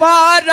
12